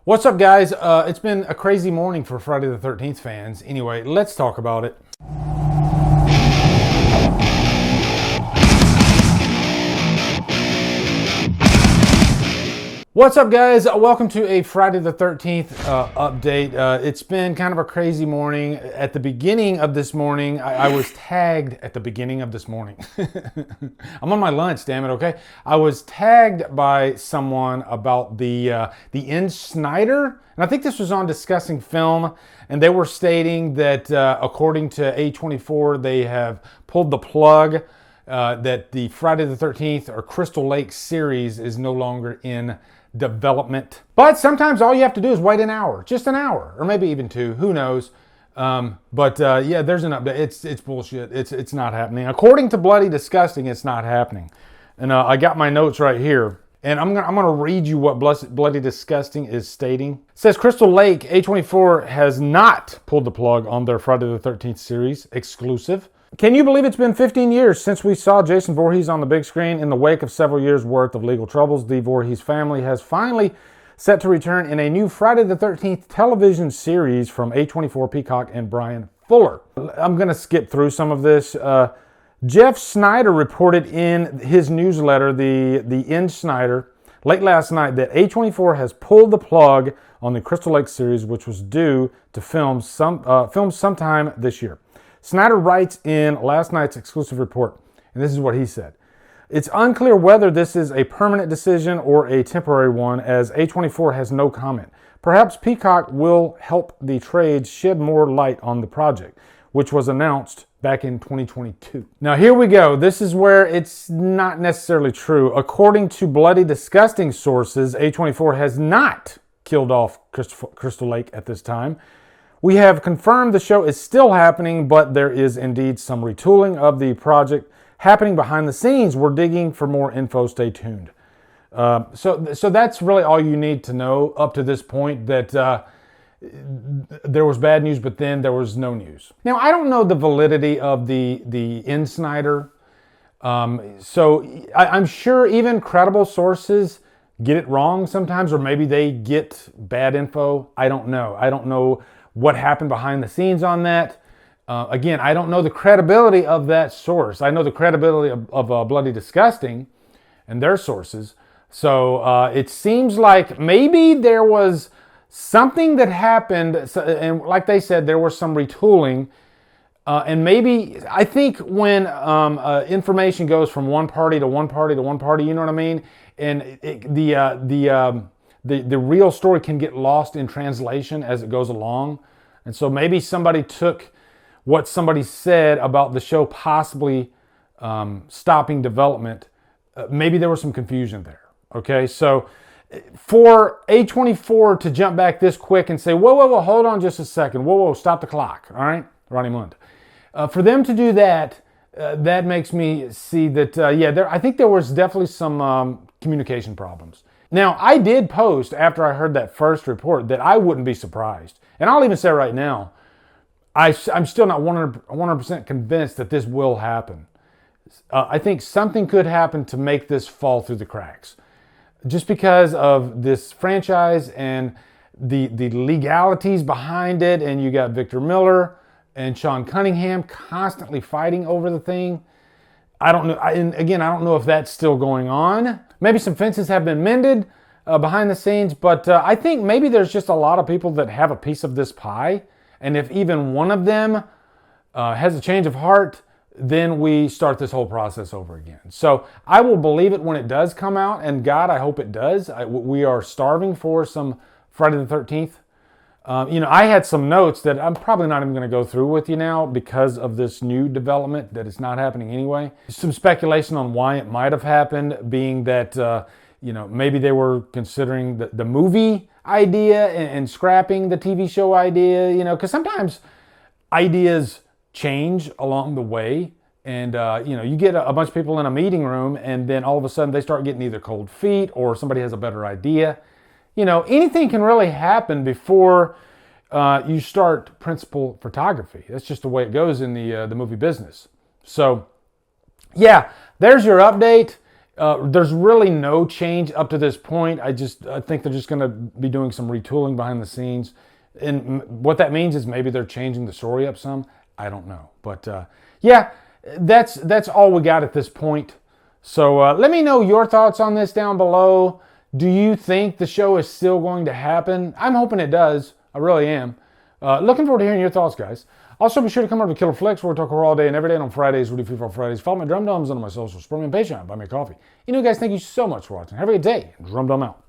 What's up, guys? It's been a crazy morning for Friday the 13th fans. Anyway, let's talk about it. What's up, guys? Welcome to a Friday the 13th update. It's been kind of a crazy morning. At the beginning of this morning, I was tagged at the beginning of this morning. I'm on my lunch, damn it, okay? I was tagged by someone about the InSneider, and I think this was on Discussing Film, and they were stating that according to A24, they have pulled the plug that the Friday the 13th or Crystal Lake series is no longer in development. But sometimes all you have to do is wait an hour, just an hour, or maybe even two, who knows. Yeah, there's an update. It's bullshit. It's not happening. According to Bloody Disgusting, it's not happening. And I got my notes right here. And I'm gonna read you what Bloody Disgusting is stating. It says Crystal Lake, A24 has not pulled the plug on their Friday the 13th series exclusive. Can you believe it's been 15 years since we saw Jason Voorhees on the big screen? In the wake of several years' worth of legal troubles, the Voorhees family has finally set to return in a new Friday the 13th television series from A24 Peacock and Brian Fuller. I'm going to skip through some of this. Jeff Sneider reported in his newsletter, the InSneider, late last night that A24 has pulled the plug on the Crystal Lake series, which was due to film sometime this year. Sneider writes in last night's exclusive report, and this is what he said. It's unclear whether this is a permanent decision or a temporary one, as A24 has no comment. Perhaps Peacock will help the trades shed more light on the project, which was announced back in 2022. Now here we go. This is where it's not necessarily true. According to Bloody Disgusting sources, A24 has not killed off Crystal Lake at this time. We have confirmed the show is still happening, but there is indeed some retooling of the project happening behind the scenes. We're digging for more info. Stay tuned. So that's really all you need to know up to this point, that there was bad news, but then there was no news. Now, I don't know the validity of the InSneider. I'm sure even credible sources get it wrong sometimes, or maybe they get bad info. I don't know. I don't know what happened behind the scenes on that. Again, I don't know the credibility of that source. I know the credibility of Bloody Disgusting and their sources. So it seems like maybe there was something that happened, and like they said, there was some retooling. And maybe, I think when information goes from one party to one party to one party, you know what I mean? And the real story can get lost in translation as it goes along. And so maybe somebody took what somebody said about the show possibly stopping development. Maybe there was some confusion there. Okay, so for A24 to jump back this quick and say, whoa, hold on just a second. Whoa, stop the clock. All right, Ronnie Mund. For them to do that, that makes me see that, I think there was definitely some communication problems. Now, I did post after I heard that first report that I wouldn't be surprised. And I'll even say right now, I'm still not 100% convinced that this will happen. I think something could happen to make this fall through the cracks. Just because of this franchise and the legalities behind it, and you got Victor Miller and Sean Cunningham constantly fighting over the thing. I don't know. And again, I don't know if that's still going on. Maybe some fences have been mended behind the scenes, but I think maybe there's just a lot of people that have a piece of this pie. And if even one of them has a change of heart, then we start this whole process over again. So I will believe it when it does come out, and God, I hope it does. We are starving for some Friday the 13th. I had some notes that I'm probably not even going to go through with you now because of this new development that it's not happening anyway. Some speculation on why it might have happened, being that, maybe they were considering the movie idea and scrapping the TV show idea, because sometimes ideas change along the way. And, you get a bunch of people in a meeting room, and then all of a sudden they start getting either cold feet or somebody has a better idea. Anything can really happen before you start principal photography. That's just the way it goes in the movie business. So, yeah, there's your update. There's really no change up to this point. I think they're just going to be doing some retooling behind the scenes. And what that means is maybe they're changing the story up some. I don't know. But yeah, that's all we got at this point. So let me know your thoughts on this down below. Do you think the show is still going to happen? I'm hoping it does. I really am. Looking forward to hearing your thoughts, guys. Also, be sure to come over to Killer Flicks, where we talk horror all day and every day. And on Fridays, we do Free For Fridays. Follow my Drumdums on my socials. Support me on Patreon. Buy me a coffee. Anyway, guys, thank you so much for watching. Have a good day. Drumdum out.